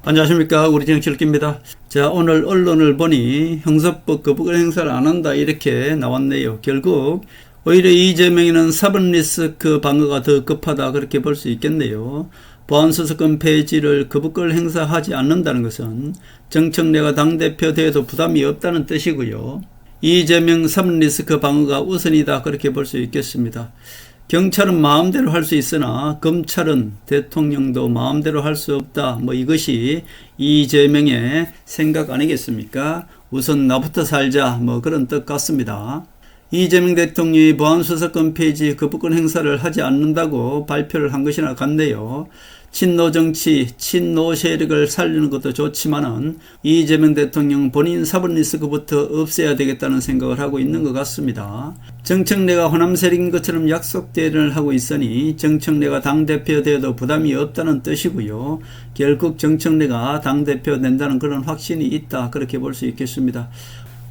안녕하십니까. 우리 정치일기입니다. 자, 오늘 언론을 보니 형사법 거부권 행사를 안 한다 이렇게 나왔네요. 결국 오히려 이재명이는 사법 리스크 방어가 더 급하다 그렇게 볼 수 있겠네요. 보안수사권 폐지를 거부권 행사하지 않는다는 것은 정청래가 당대표 돼도 부담이 없다는 뜻이고요. 이재명 사법 리스크 방어가 우선이다 그렇게 볼 수 있겠습니다. 경찰은 마음대로 할 수 있으나 검찰은 대통령도 마음대로 할 수 없다. 이것이 이재명의 생각 아니겠습니까? 우선 나부터 살자. 그런 뜻 같습니다. 이재명 대통령이 보안수사권 폐지 거부권 행사를 하지 않는다고 발표를 한 것이나 같네요. 친노 정치, 친노 세력을 살리는 것도 좋지만은 이재명 대통령 본인 사법 리스크부터 없애야 되겠다는 생각을 하고 있는 것 같습니다. 정청래가 호남 세력인 것처럼 약속 대련을 하고 있으니 정청래가 당대표 되어도 부담이 없다는 뜻이고요. 결국 정청래가 당대표 된다는 그런 확신이 있다 그렇게 볼 수 있겠습니다.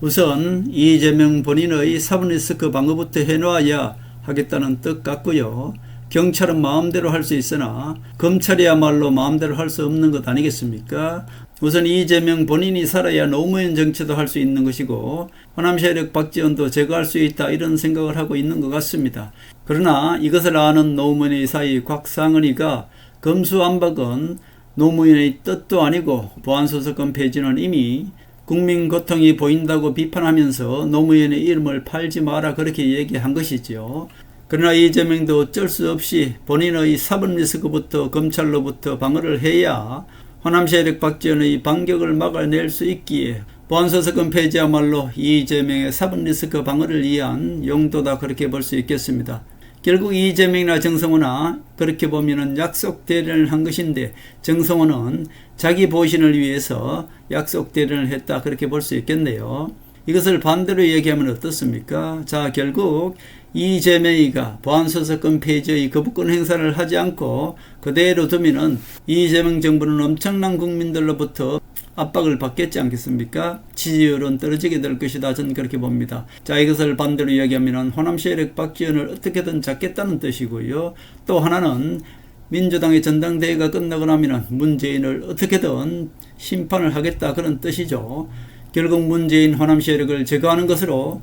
우선 이재명 본인의 사법 리스크 방어부터 해놓아야 하겠다는 뜻 같고요. 경찰은 마음대로 할 수 있으나 검찰이야말로 마음대로 할 수 없는 것 아니겠습니까? 우선 이재명 본인이 살아야 노무현 정치도 할 수 있는 것이고 호남 세력 박지원도 제거할 수 있다 이런 생각을 하고 있는 것 같습니다. 그러나 이것을 아는 노무현의 사이 곽상은이가 검수완박은 노무현의 뜻도 아니고 보안수사권 폐지는 이미 국민 고통이 보인다고 비판하면서 노무현의 이름을 팔지 마라 그렇게 얘기한 것이죠. 그러나 이재명도 어쩔 수 없이 본인의 사법 리스크부터 검찰로부터 방어를 해야 호남 세력 박지원의 반격을 막아낼 수 있기에 보안수사권 폐지야말로 이재명의 사법 리스크 방어를 위한 용도다 그렇게 볼 수 있겠습니다. 결국 이재명이나 정성호나 그렇게 보면은 약속 대련을 한 것인데 정성호는 자기 보신을 위해서 약속 대련을 했다 그렇게 볼 수 있겠네요. 이것을 반대로 얘기하면 어떻습니까? 자, 결국 이재명이가 보안수사권 폐지의 거부권 행사를 하지 않고 그대로 두면은 이재명 정부는 엄청난 국민들로부터 압박을 받겠지 않겠습니까? 지지율은 떨어지게 될 것이다. 저는 그렇게 봅니다. 자, 이것을 반대로 이야기하면 호남 세력 박지원을 어떻게든 잡겠다는 뜻이고요. 또 하나는 민주당의 전당대회가 끝나고 나면 문재인을 어떻게든 심판을 하겠다 그런 뜻이죠. 결국 문재인 호남 세력을 제거하는 것으로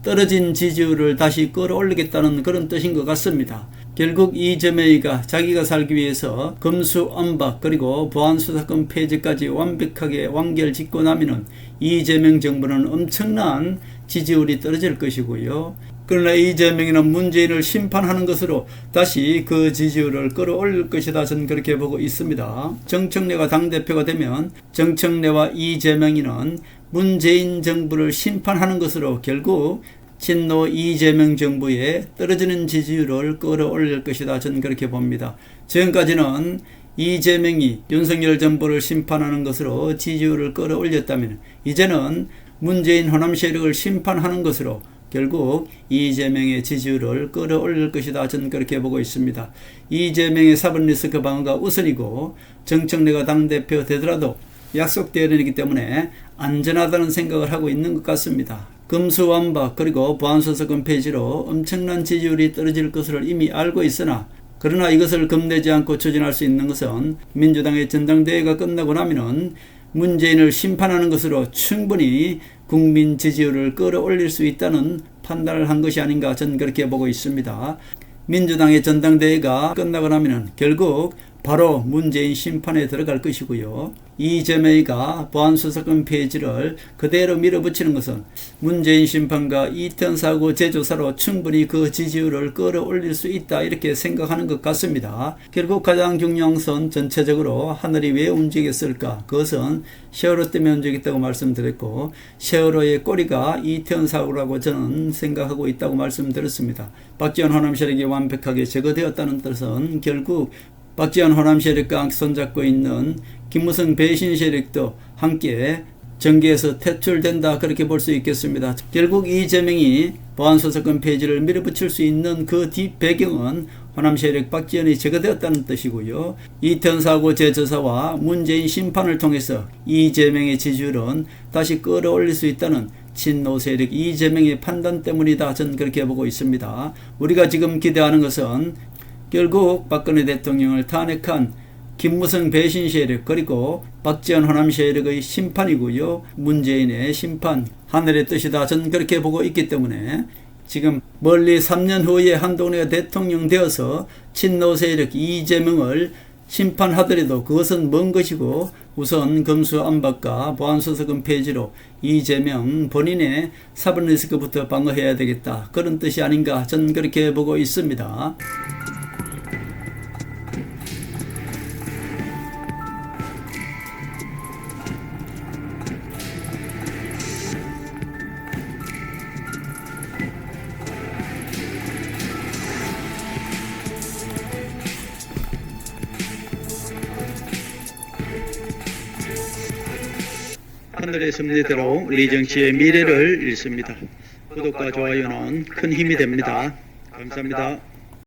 떨어진 지지율을 다시 끌어올리겠다는 그런 뜻인 것 같습니다. 결국 이재명이가 자기가 살기 위해서 검수완박 그리고 보안수사권 폐지까지 완벽하게 완결짓고 나면은 이재명 정부는 엄청난 지지율이 떨어질 것이고요. 그러나 이재명이는 문재인을 심판하는 것으로 다시 그 지지율을 끌어올릴 것이다. 저는 그렇게 보고 있습니다. 정청래가 당대표가 되면 정청래와 이재명이는 문재인 정부를 심판하는 것으로 결국 친노 이재명 정부의 떨어지는 지지율을 끌어올릴 것이다. 저는 그렇게 봅니다. 지금까지는 이재명이 윤석열 정부를 심판하는 것으로 지지율을 끌어올렸다면 이제는 문재인 호남 세력을 심판하는 것으로 결국 이재명의 지지율을 끌어올릴 것이다. 저는 그렇게 보고 있습니다. 이재명의 사법 리스크 방어가 우선이고 정청래가 당대표 되더라도 약속 대련이기 때문에 안전하다는 생각을 하고 있는 것 같습니다. 검수완박 그리고 보안수사권 폐지로 엄청난 지지율이 떨어질 것을 이미 알고 있으나 그러나 이것을 겁내지 않고 추진할 수 있는 것은 민주당의 전당대회가 끝나고 나면은 문재인을 심판하는 것으로 충분히 국민 지지율을 끌어올릴 수 있다는 판단을 한 것이 아닌가 저는 그렇게 보고 있습니다. 민주당의 전당대회가 끝나고 나면은 결국 바로 문재인 심판에 들어갈 것이고요. 이재명이가 보안수사권 폐지를 그대로 밀어붙이는 것은 문재인 심판과 이태원 사고 재조사로 충분히 그 지지율을 끌어올릴 수 있다 이렇게 생각하는 것 같습니다. 결국 가장 중요한 것은 전체적으로 하늘이 왜 움직였을까? 그것은 세월호 때문에 움직였다고 말씀드렸고 세월호의 꼬리가 이태원 사고라고 저는 생각하고 있다고 말씀드렸습니다. 박지원 호남 세력이 완벽하게 제거되었다는 뜻은 결국 박지원 호남 세력과 손잡고 있는 김무성 배신 세력도 함께 정계에서 퇴출된다 그렇게 볼 수 있겠습니다. 결국 이재명이 보안수사권 폐지를 밀어붙일 수 있는 그 뒷배경은 호남 세력 박지원이 제거되었다는 뜻이고요. 이태원 사고 재조사와 문재인 심판을 통해서 이재명의 지지율은 다시 끌어올릴 수 있다는 친노 세력 이재명의 판단 때문이다. 저는 그렇게 보고 있습니다. 우리가 지금 기대하는 것은 결국 박근혜 대통령을 탄핵한 김무성 배신 세력 그리고 박지원 호남 세력의 심판이고요. 문재인의 심판, 하늘의 뜻이다. 저는 그렇게 보고 있기 때문에 지금 멀리 3년 후에 한동훈이가 대통령 되어서 친노 세력 이재명을 심판하더라도 그것은 먼 것이고 우선 검수안박과 보안수사권 폐지로 이재명 본인의 사법 리스크부터 방어해야 되겠다. 그런 뜻이 아닌가 저는 그렇게 보고 있습니다. 하늘의 섭리대로 우리 정치의 미래를 읽습니다. 구독과 좋아요는 큰 힘이 됩니다. 감사합니다.